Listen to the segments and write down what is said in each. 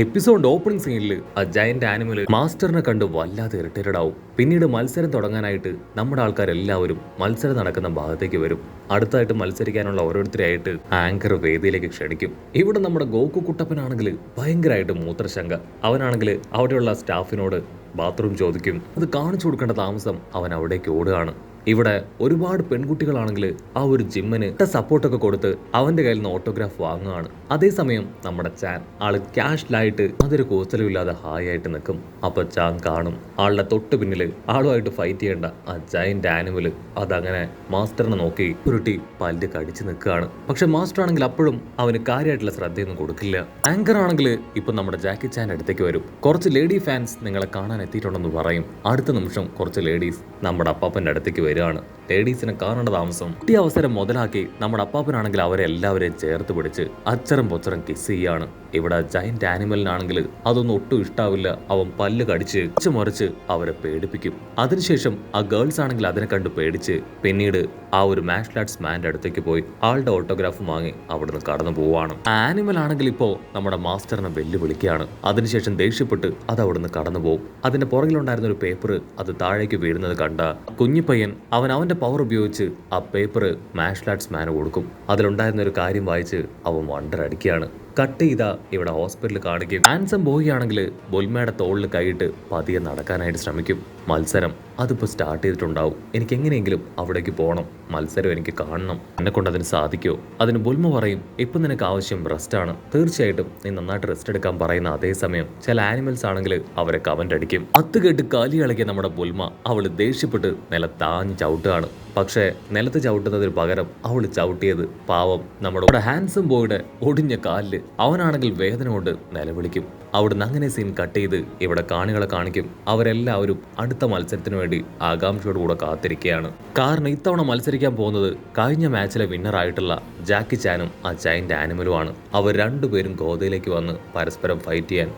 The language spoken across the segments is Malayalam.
എപ്പിസോഡ് ഓപ്പണിംഗ് സീനിൽ ആ ജയന്റ് ആനിമൽ മാസ്റ്ററിനെ കണ്ട് വല്ലാതെ ഇറിറ്റേറ്റഡ് ആവും. പിന്നീട് മത്സരം തുടങ്ങാനായിട്ട് നമ്മുടെ ആൾക്കാരെല്ലാവരും മത്സരം നടക്കുന്ന ഭാഗത്തേക്ക് വരും. അടുത്തായിട്ട് മത്സരിക്കാനുള്ള ഓരോരുത്തരെയായിട്ട് ആങ്കർ വേദിയിലേക്ക് ക്ഷണിക്കും. ഇവിടെ നമ്മുടെ ഗോകു കുട്ടപ്പനാണെങ്കിൽ ഭയങ്കരമായിട്ട് മൂത്രശങ്ക. അവനാണെങ്കിൽ അവിടെയുള്ള സ്റ്റാഫിനോട് ബാത്റൂം ചോദിക്കും. അത് കാണിച്ചു കൊടുക്കേണ്ട താമസം അവൻ അവിടേക്ക് ഓടുകയാണ്. ഇവിടെ ഒരുപാട് പെൺകുട്ടികളാണെങ്കിൽ ആ ഒരു ജിമ്മിന് സപ്പോർട്ടൊക്കെ കൊടുത്ത് അവന്റെ കയ്യിൽ നിന്ന് ഓട്ടോഗ്രാഫ് വാങ്ങുകയാണ്. അതേസമയം നമ്മുടെ ചാൻ ആള് ക്യാഷ്ലായിട്ട് അതൊരു കൂസലുമില്ലാതെ ഹായ് ആയിട്ട് നിൽക്കും. അപ്പൊ ചാൻ കാണും ആളുടെ തൊട്ട് പിന്നില് ആളുമായിട്ട് ഫൈറ്റ് ചെയ്യേണ്ട ആ ജയന്റ് ആനിമല് അതങ്ങനെ മാസ്റ്ററിനെ നോക്കി ഉരുട്ടി പല്ല് കടിച്ചു നിൽക്കുകയാണ്. പക്ഷെ മാസ്റ്റർ ആണെങ്കിൽ അപ്പോഴും അവന് കാര്യമായിട്ടുള്ള ശ്രദ്ധയൊന്നും കൊടുക്കില്ല. ആങ്കർ ആണെങ്കിൽ ഇപ്പൊ നമ്മുടെ ജാക്കി ചാൻ അടുത്തേക്ക് വരും. കുറച്ച് ലേഡി ഫാൻസ് നിങ്ങളെ കാണാൻ എത്തിയിട്ടുണ്ടെന്ന് പറയും. അടുത്ത നിമിഷം കുറച്ച് ലേഡീസ് നമ്മുടെ അപ്പാപ്പന്റെ അടുത്തേക്ക് വരികയാണ്. ലേഡീസിനെ കാണേണ്ട താമസം ഈ അവസരം മുതലാക്കി നമ്മുടെ അപ്പാപ്പനാണെങ്കിൽ അവരെ എല്ലാവരെയും ചേർത്ത് പിടിച്ച് അച്ചരം പൊച്ചരം കിസ് ചെയ്യാണ്. ഇവിടെ ജയന്റ് ആനിമലിനാണെങ്കിൽ അതൊന്നും ഒട്ടും ഇഷ്ടാവില്ല. അവൻ പല്ല് കടിച്ച് മറിച്ച് അവരെ പേടിപ്പിക്കും. അതിനുശേഷം ആ ഗേൾസ് ആണെങ്കിൽ അതിനെ കണ്ട് പേടിച്ച് പിന്നീട് ആ ഒരു മാർഷൽ ആർട്സ് മാൻ്റെ അടുത്തേക്ക് പോയി ആളുടെ ഓട്ടോഗ്രാഫ് വാങ്ങി അവിടുന്ന് കടന്നു പോവാണ്. ആനിമൽ ആണെങ്കിൽ ഇപ്പോ നമ്മുടെ മാസ്റ്ററിനെ വെല്ലുവിളിക്കുകയാണ്. അതിനുശേഷം ദേഷ്യപ്പെട്ട് അത് അവിടുന്ന് കടന്നു പോകും. അതിന്റെ പുറകിലുണ്ടായിരുന്ന ഒരു പേപ്പർ അത് താഴേക്ക് വീഴുന്നത് കണ്ട കുഞ്ഞിപ്പയ്യൻ അവന്റെ പവർ ഉപയോഗിച്ച് ആ പേപ്പർ മാർഷൽ ആർട്സ് മാന് കൊടുക്കും. അതിലുണ്ടായിരുന്ന ഒരു കാര്യം വായിച്ച് അവൻ വണ്ടർ അടിക്കുകയാണ്. കട്ട് ചെയ്താ ഇവിടെ ഹോസ്പിറ്റലിൽ കാണിക്കും. ഹാൻസം ബോയ് ആണെങ്കിൽ ബുൽമയുടെ തോളിൽ കൈയിട്ട് പതിയെ നടക്കാനായിട്ട് ശ്രമിക്കും. മത്സരം അതിപ്പോ സ്റ്റാർട്ട് ചെയ്തിട്ടുണ്ടാവും. എനിക്ക് എങ്ങനെയെങ്കിലും അവിടേക്ക് പോകണം, മത്സരം എനിക്ക് കാണണം. എന്നെ കൊണ്ട് അതിന് സാധിക്കുമോ? അതിന് ബുൽമ പറയും, ഇപ്പം നിനക്ക് ആവശ്യം റെസ്റ്റ് ആണ്. തീർച്ചയായിട്ടും നീ നന്നായിട്ട് റെസ്റ്റ് എടുക്കാൻ പറയുന്ന അതേസമയം ചില ആനിമൽസ് ആണെങ്കിൽ അവരെ കമന്റ് അടിക്കും. അത് കേട്ട് കാലി കളിക്കിയ നമ്മുടെ ബുൽമ അവള് ദേഷ്യപ്പെട്ട് നിലത്താഞ്ഞ് ചവിട്ടുകയാണ്. പക്ഷേ നിലത്ത് ചവിട്ടുന്നതിന് പകരം അവള് ചവിട്ടിയത് പാവം നമ്മുടെ ഹാൻസം ബോയുടെ ഒടിഞ്ഞ കാലില്. അവനാണെങ്കിൽ വേദന കൊണ്ട് നിലവിളിക്കും. അവിടുന്ന് അങ്ങനെ സീൻ കട്ട് ചെയ്ത് ഇവിടെ കാണികളെ കാണിക്കും. അവരെല്ലാവരും അടുത്ത മത്സരത്തിന് വേണ്ടി ആകാംക്ഷയോട് കൂടെ കാത്തിരിക്കുകയാണ്. കാരണം ഇത്തവണ മത്സരിക്കാൻ പോകുന്നത് കഴിഞ്ഞ മാച്ചിലെ വിന്നറായിട്ടുള്ള ജാക്കി ചാനും ആ ജയന്റ് ആനിമലുമാണ്. അവർ രണ്ടുപേരും ഗോതയിലേക്ക് വന്ന് പരസ്പരം ഫൈറ്റ് ചെയ്യാൻ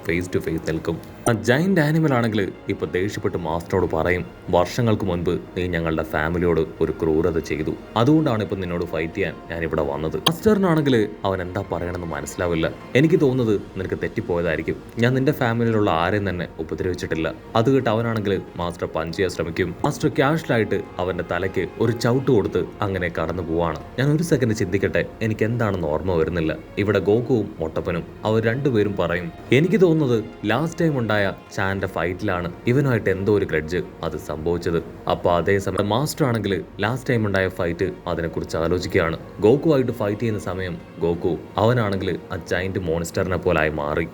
ഫേസ് ടു ഫേസ് നിൽക്കും. ആ ജയന്റ് ആനിമൽ ആണെങ്കിൽ ഇപ്പൊ ദേഷ്യപ്പെട്ട് മാസ്റ്ററോട് പറയും, വർഷങ്ങൾക്ക് മുൻപ് നീ ഞങ്ങളുടെ ഫാമിലിയോട് ഒരു ക്രൂരത ചെയ്തു, അതുകൊണ്ടാണ് ഇപ്പൊ നിന്നോട് ഫൈറ്റ് ചെയ്യാൻ ഞാൻ ഇവിടെ വന്നത്. മാസ്റ്ററിനാണെങ്കിൽ അവൻ എന്താ പറയണമെന്ന് മനസ്സിലാവില്ല. എനിക്ക് തോന്നുന്നത് നിനക്ക് തെറ്റിപ്പോയതായിരിക്കും. ഞാൻ നിന്റെ ഫാമിലിയിലുള്ള ആരെയും തന്നെ ഉപദ്രവിച്ചിട്ടില്ല. അത് കേട്ട് അവനാണെങ്കിൽ മാസ്റ്റർ പഞ്ച് ചെയ്യാൻ ശ്രമിക്കും. മാസ്റ്റർ ക്യാഷ്ലായിട്ട് അവന്റെ തലയ്ക്ക് ഒരു ചവിട്ട് കൊടുത്ത് അങ്ങനെ കടന്നു പോവാണ്. ഞാൻ ഒരു സെക്കൻഡ് ചിന്തിക്കട്ടെ, എനിക്ക് എന്താണെന്ന് ഓർമ്മ വരുന്നില്ല. ഇവിടെ ഗോകുവും മൊട്ടപ്പനും അവർ രണ്ടുപേരും പറയും, എനിക്ക് തോന്നുന്നത് ലാസ്റ്റ് ടൈം ഉണ്ടായ ചാന്റെ ഫൈറ്റിലാണ് ഇവനുമായിട്ട് എന്തോ ഒരു ഗ്രഡ്ജ് അത് സംഭവിച്ചത്. അപ്പൊ അതേസമയം മാസ്റ്റർ ആണെങ്കിൽ ലാസ്റ്റ് ടൈം ഉണ്ടായ ഫൈറ്റ് അതിനെക്കുറിച്ച് ആലോചിക്കുകയാണ്. ഗോകു ആയിട്ട് ഫൈറ്റ് ചെയ്യുന്ന സമയം ഗോകു അവനാണെങ്കിൽ ആ ജയന്റ് മോൺസ്റ്ററിനെ പോലായി മാറി.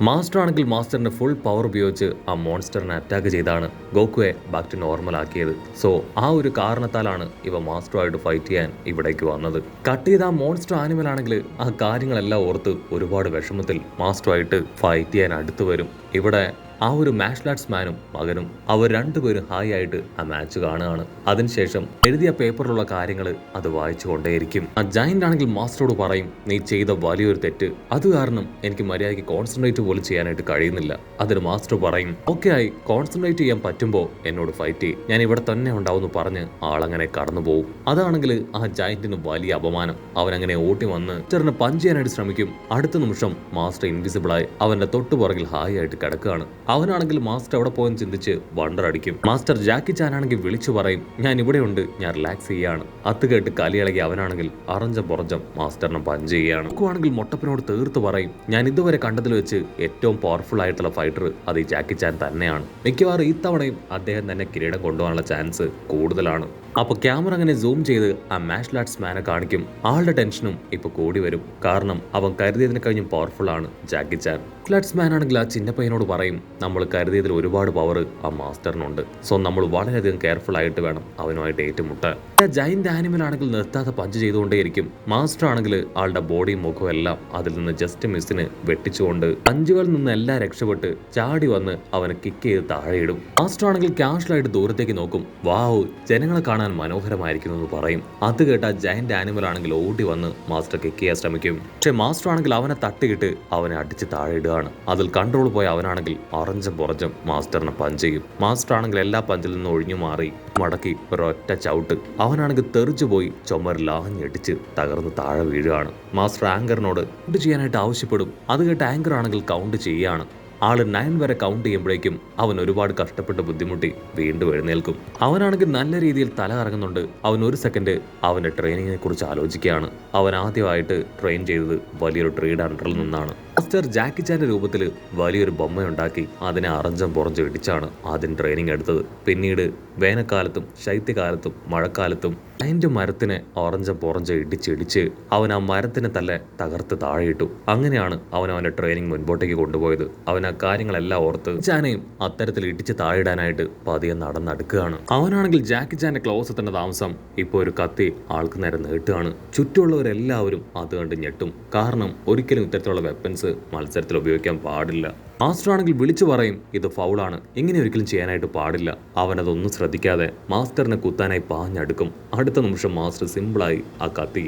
മാസ്റ്റർ ആണെങ്കിൽ മാസ്റ്ററിന്റെ ഫുൾ പവർ ഉപയോഗിച്ച് ആ മോൺസ്റ്ററിനെ അറ്റാക്ക് ചെയ്താണ് ഗോകുയെ ബാക്ക് ടു നോർമൽ ആക്കിയത്. സോ ആ ഒരു കാരണത്താലാണ് ഇവ മാസ്റ്ററുമായിട്ട് ഫൈറ്റ് ചെയ്യാൻ ഇവിടേക്ക് വന്നത്. കട്ട് ചെയ്ത ആ മോൺസ്റ്റർ ആനിമൽ ആണെങ്കിൽ ആ കാര്യങ്ങളെല്ലാം ഓർത്ത് ഒരുപാട് വിഷമത്തിൽ മാസ്റ്ററുമായിട്ട് ഫൈറ്റ് ചെയ്യാൻ അടുത്ത് വരും. ഇവിടെ ആ ഒരു മാർഷൽ ആർട്സ് മാനും മകനും അവർ രണ്ടുപേരും ഹായ് ആയിട്ട് ആ മാച്ച് കാണുകയാണ്. അതിനുശേഷം എഴുതിയ പേപ്പറിലുള്ള കാര്യങ്ങൾ അത് വായിച്ചു കൊണ്ടേയിരിക്കും. ആ ജയന്റ് ആണെങ്കിൽ മാസ്റ്ററോട് പറയും, നീ ചെയ്ത വലിയൊരു തെറ്റ്, അത് കാരണം എനിക്ക് മര്യാദയ്ക്ക് കോൺസെൻട്രേറ്റ് പോലും ചെയ്യാനായിട്ട് കഴിയുന്നില്ല. അതിന് മാസ്റ്റർ പറയും, ഓക്കെ ആയി, കോൺസെൻട്രേറ്റ് ചെയ്യാൻ പറ്റുമ്പോൾ എന്നോട് ഫൈറ്റ് ചെയ്യും, ഞാൻ ഇവിടെ തന്നെ ഉണ്ടാവുമെന്ന് പറഞ്ഞ് ആളങ്ങനെ കടന്നു പോകും. അതാണെങ്കിൽ ആ ജയന്റിന് വലിയ അപമാനം. അവനങ്ങനെ ഓട്ടി വന്ന് മാസ്റ്ററിനെ പഞ്ച് ചെയ്യാനായിട്ട് ശ്രമിക്കും. അടുത്ത നിമിഷം മാസ്റ്റർ ഇൻവിസിബിളായി അവന്റെ തൊട്ടുപുറകിൽ ഹായ് ആയിട്ട് കിടക്കുകയാണ്. അവനാണെങ്കിൽ മാസ്റ്റർ എവിടെ പോയെന്ന് ചിന്തിച്ച് വണ്ടർ അടിക്കും. മാസ്റ്റർ ജാക്കി ചാനാണെങ്കിൽ വിളിച്ചു പറയും, ഞാൻ ഇവിടെയുണ്ട്, ഞാൻ റിലാക്സ് ചെയ്യാണ്. അത് കേട്ട് കലിയിളകി അവനാണെങ്കിൽ അറഞ്ചം പുറഞ്ചം മാസ്റ്ററിനെ പഞ്ച് ചെയ്യാണ്. ആണെങ്കിൽ മൊട്ടപ്പനോട് തീർത്ത് പറയും, ഞാൻ ഇതുവരെ കണ്ടതിൽ വെച്ച് ഏറ്റവും പവർഫുൾ ആയിട്ടുള്ള ഫൈറ്റർ അത് ഈ ജാക്കി ചാൻ തന്നെയാണ്. മിക്കവാറും ഇത്തവണയും അദ്ദേഹം തന്നെ കിരീടം കൊണ്ടുപോകാനുള്ള ചാൻസ് കൂടുതലാണ്. അപ്പൊ ക്യാമറ അങ്ങനെ സൂം ചെയ്ത് ആ മാർഷൽ ആർട്സ് മാനെ കാണിക്കും. ആളുടെ ടെൻഷനും ഇപ്പൊ കൂടി വരും. കാരണം അവൻ കരുതിയതിനെ കഴിഞ്ഞും പവർഫുൾ ആണ് ജാക്കി ചാൻ. മാർഷൽ ആർട്സ് മാൻ ആണെങ്കിൽ ആ ചിന്നപ്പയ്യനോട് പറയും, നമ്മൾ കരുതിയതിൽ ഒരുപാട് പവർ ആ മാസ്റ്ററിനുണ്ട്. സോ നമ്മൾ വളരെയധികം കെയർഫുൾ ആയിട്ട് വേണം അവനുമായിട്ട് ഏറ്റുമുട്ടാൻ. ജയന്റ് ആനിമൽ ആണെങ്കിൽ നിർത്താതെ പഞ്ച് ചെയ്തുകൊണ്ടേയിരിക്കും. മാസ്റ്റർ ആണെങ്കിൽ ആളുടെ ബോഡിയും മുഖവും എല്ലാം അതിൽ നിന്ന് ജസ്റ്റ് മിസ്സിന് വെട്ടിച്ചുകൊണ്ട് പഞ്ചുകളിൽ നിന്ന് എല്ലാം രക്ഷപ്പെട്ട് ചാടി വന്ന് അവനെ കിക്ക് ചെയ്ത് താഴെയിടും. മാസ്റ്റർ ആണെങ്കിൽ ക്യാഷ്വലായിട്ട് ദൂരത്തേക്ക് നോക്കും. വാവ്, ജനങ്ങളെ കാണാൻ മനോഹരമായിരിക്കുന്നു എന്ന് പറയും. അത് കേട്ട ജയന്റ് ആനിമൽ ആണെങ്കിൽ ഓടി വന്ന് മാസ്റ്റർ കിക്ക് ചെയ്യാൻ ശ്രമിക്കും. പക്ഷെ മാസ്റ്റർ ആണെങ്കിൽ അവനെ തട്ടിയിട്ട് അവനെ അടിച്ച് താഴെ ഇടുകയാണ്. അതിൽ കൺട്രോൾ പോയ അവനാണെങ്കിൽ ആ അറഞ്ചം പുറഞ്ചം മാസ്റ്ററിനെ പഞ്ച് ചെയ്യും. മാസ്റ്റർ ആണെങ്കിൽ എല്ലാ പഞ്ചിൽ നിന്നും ഒഴിഞ്ഞു മാറി മടക്കി ഒരൊറ്റ ചവിട്ട്. അവനാണെങ്കിൽ തെറിച്ചു പോയി ചുമരിൽ ആഞ്ഞടിച്ച് തകർന്ന് താഴെ വീഴുകയാണ്. മാസ്റ്റർ ആങ്കറിനോട് കൗണ്ട് ചെയ്യാനായിട്ട് ആവശ്യപ്പെടും. അത് കേട്ട് ആങ്കർ ആണെങ്കിൽ കൗണ്ട് ചെയ്യാണ്. ആള് 9 വരെ കൗണ്ട് ചെയ്യുമ്പോഴേക്കും അവൻ ഒരുപാട് കഷ്ടപ്പെട്ട് ബുദ്ധിമുട്ടി വീണ്ടും എഴുന്നേൽക്കും. അവനാണെങ്കിൽ നല്ല രീതിയിൽ തല കറങ്ങുന്നുണ്ട്. അവൻ ഒരു സെക്കൻഡ് അവന്റെ ട്രെയിനിങ്ങിനെ കുറിച്ച് ആലോചിക്കുകയാണ്. അവൻ ആദ്യമായിട്ട് ട്രെയിൻ ചെയ്തത് വലിയൊരു ട്രീ അണ്ടറിൽ നിന്നാണ്. മാസ്റ്റർ ജാക്കി ചാന്റെ രൂപത്തിൽ വലിയൊരു ബൊമ്മയുണ്ടാക്കി അതിനെ അറഞ്ചം പുറഞ്ചും ഇടിച്ചാണ് ആദ്യം ട്രെയിനിങ് എടുത്തത്. പിന്നീട് വേനൽക്കാലത്തും ശൈത്യകാലത്തും മഴക്കാലത്തും അതിൻ്റെ മരത്തിനെ ഓറഞ്ചം പുറഞ്ചും ഇടിച്ചിടിച്ച് അവൻ ആ മരത്തിനെ തന്നെ തകർത്ത് താഴെയിട്ടു. അങ്ങനെയാണ് അവൻ അവൻ്റെ ട്രെയിനിങ് മുൻപോട്ടേക്ക് കൊണ്ടുപോയത്. അവൻ ആ കാര്യങ്ങളെല്ലാം ഓർത്ത് ചാനയും അത്തരത്തിൽ ഇടിച്ച് താഴെയിടാനായിട്ട് പതിയെ നടന്നടുക്കുകയാണ്. അവനാണെങ്കിൽ ജാക്കി ചാന്റെ ക്ലോസത്തിന്റെ താമസം ഇപ്പോൾ ഒരു കത്തി ആൾക്ക് നേരെ നീട്ടുകയാണ്. ചുറ്റുമുള്ളവരെല്ലാവരും അത് കണ്ട് ഞെട്ടും. കാരണം ഒരിക്കലും ഇത്തരത്തിലുള്ള വെപ്പൻസ് മത്സരത്തിൽ ഉപയോഗിക്കാൻ പാടില്ല. മാസ്റ്റർ ആണെങ്കിൽ വിളിച്ചു പറയും ഇത് ഫൗളാണ്, ഇങ്ങനെ ഒരിക്കലും ചെയ്യാനായിട്ട് പാടില്ല. അവനതൊന്നും ശ്രദ്ധിക്കാതെ മാസ്റ്ററിനെ കുത്താനായി പാഞ്ഞടുക്കും. അടുത്ത നിമിഷം മാസ്റ്റർ സിമ്പിളായി ആ കത്തി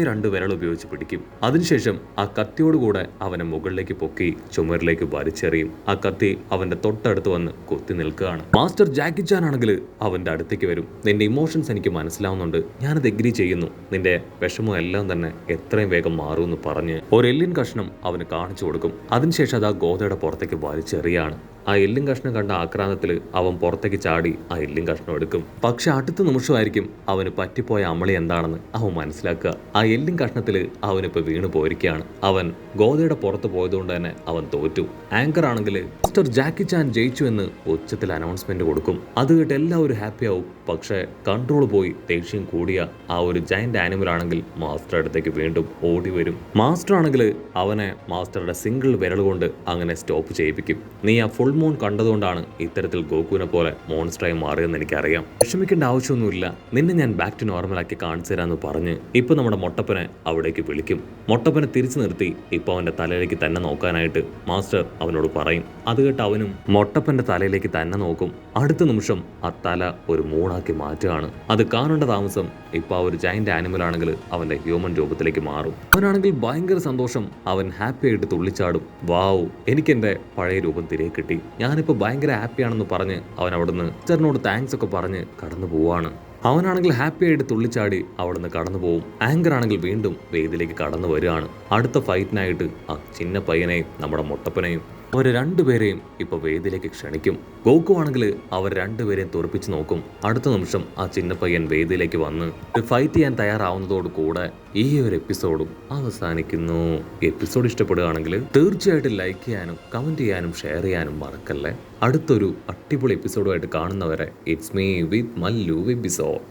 രണ്ട് വിരൽ ഉപയോഗിച്ച് പിടിക്കും. അതിനുശേഷം ആ കത്തിയോടുകൂടെ അവനെ മുകളിലേക്ക് പൊക്കി ചുമരിലേക്ക് വലിച്ചെറിയും. ആ കത്തി അവന്റെ തൊട്ടടുത്ത് വന്ന് കുത്തി നിൽക്കുകയാണ്. മാസ്റ്റർ ജാക്കി ചാൻ ആണെങ്കിൽ അവന്റെ അടുത്തേക്ക് വരും. നിന്റെ ഇമോഷൻസ് എനിക്ക് മനസ്സിലാവുന്നുണ്ട്, ഞാനത് എഗ്രി ചെയ്യുന്നു. നിന്റെ വിഷമം എല്ലാം തന്നെ എത്രയും വേഗം മാറുമെന്ന് പറഞ്ഞ് ഒരു എല്ലിൻ കഷ്ണം അവന് കാണിച്ചു കൊടുക്കും. അതിനുശേഷം അത് ആ ഗോതയുടെ പുറത്തേക്ക് വലിച്ചെറിയാണ്. ആ എല്ലും കഷ്ണം കണ്ട ആക്രാന്തത്തിൽ അവൻ പുറത്തേക്ക് ചാടി ആ എല്ലും കഷ്ണം എടുക്കും. പക്ഷെ അടുത്ത നിമിഷമായിരിക്കും അവന് പറ്റിപ്പോയ അമളി എന്താണെന്ന് അവൻ മനസ്സിലാക്കുക. ആ എല്ലും കഷ്ണത്തിൽ അവനിപ്പോൾ വീണു പോയിരിക്കുകയാണ്. അവൻ ഗോതയുടെ പുറത്ത് പോയതുകൊണ്ട് തന്നെ അവൻ തോറ്റു. ആങ്കർ ആണെങ്കിൽ മിസ്റ്റർ ജാക്കി ചാൻ ജയിച്ചു എന്ന് ഉച്ചത്തിൽ അനൗൺസ്മെന്റ് കൊടുക്കും. അത് കേട്ട് എല്ലാവരും ഹാപ്പി ആവും. പക്ഷേ കൺട്രോൾ പോയി ദേഷ്യം കൂടിയ ആ ഒരു ജയന്റ് ആനിമൽ ആണെങ്കിൽ മാസ്റ്റർ അടുത്തേക്ക് വീണ്ടും ഓടി വരും. മാസ്റ്റർ ആണെങ്കിൽ അവനെ മാസ്റ്ററുടെ സിംഗിൾ വിരൽ കൊണ്ട് അങ്ങനെ സ്റ്റോപ്പ് ചെയ്യിപ്പിക്കും. നീ ആ ഫുൾ മൂൺ കണ്ടതുകൊണ്ടാണ് ഇത്തരത്തിൽ ഗോകുവിനെ പോലെ മോൺസ്റ്ററായി മാറിയെന്ന് എനിക്കറിയാം. വിഷമിക്കേണ്ട ആവശ്യമൊന്നുമില്ല, നിന്നെ ഞാൻ ബാക്ക് ടു നോർമലാക്കി കാണിച്ചു തരാമെന്ന് പറഞ്ഞ് ഇപ്പൊ നമ്മുടെ മൊട്ടപ്പനെ അവിടേക്ക് വിളിക്കും. മൊട്ടപ്പനെ തിരിച്ചു നിർത്തി ഇപ്പൊ അവന്റെ തലയിലേക്ക് തന്നെ നോക്കാനായിട്ട് മാസ്റ്റർ അവനോട് പറയും. അത് കേട്ട് അവനും മൊട്ടപ്പന്റെ തലയിലേക്ക് തന്നെ നോക്കും. അടുത്ത നിമിഷം ആ തല ഒരു മൂണാക്കി മാറ്റുകയാണ്. അത് കാണേണ്ട താമസം ഇപ്പൊ ആ ഒരു ജയന്റ് ആനിമൽ ആണെങ്കിൽ അവന്റെ ഹ്യൂമൻ രൂപത്തിലേക്ക് മാറും. അവനാണെങ്കിൽ ഭയങ്കര സന്തോഷം. അവൻ ഹാപ്പി ആയിട്ട് തുള്ളിച്ചാടും. വാവ്, എനിക്കെന്റെ പഴയ രൂപം തിരികെ കിട്ടി, ഞാനിപ്പോൾ ഭയങ്കര ഹാപ്പിയാണെന്ന് പറഞ്ഞ് അവൻ അവിടുന്ന് മാസ്റ്ററിനോട് താങ്ക്സ് ഒക്കെ പറഞ്ഞ് കടന്നു പോവാണ്. അവനാണെങ്കിൽ ഹാപ്പി ആയിട്ട് തുള്ളിച്ചാടി അവിടുന്ന് കടന്നു പോവും. ആങ്കർ ആണെങ്കിൽ വീണ്ടും വേദിയിലേക്ക് കടന്നു വരികയാണ്. അടുത്ത ഫൈറ്റിനായിട്ട് ആ ചിന്ന പയ്യനെയും നമ്മുടെ മുട്ടപ്പനെയും അവർ രണ്ടുപേരെയും ഇപ്പൊ വേദിയിലേക്ക് ക്ഷണിക്കും. ഗോകു ആണെങ്കിൽ അവർ രണ്ടുപേരെയും തുറപ്പിച്ച് നോക്കും. അടുത്ത നിമിഷം ആ ചിന്ന പയ്യൻ വേദിയിലേക്ക് വന്ന് ഫൈറ്റ് ചെയ്യാൻ തയ്യാറാവുന്നതോട് കൂടെ ഈ ഒരു എപ്പിസോഡും അവസാനിക്കുന്നു. എപ്പിസോഡ് ഇഷ്ടപ്പെടുകയാണെങ്കിൽ തീർച്ചയായിട്ടും ലൈക്ക് ചെയ്യാനും കമന്റ് ചെയ്യാനും ഷെയർ ചെയ്യാനും മറക്കല്ലേ. അടുത്തൊരു അടിപൊളി എപ്പിസോഡുമായിട്ട് കാണുന്നവരെ it's me with Mallu episode.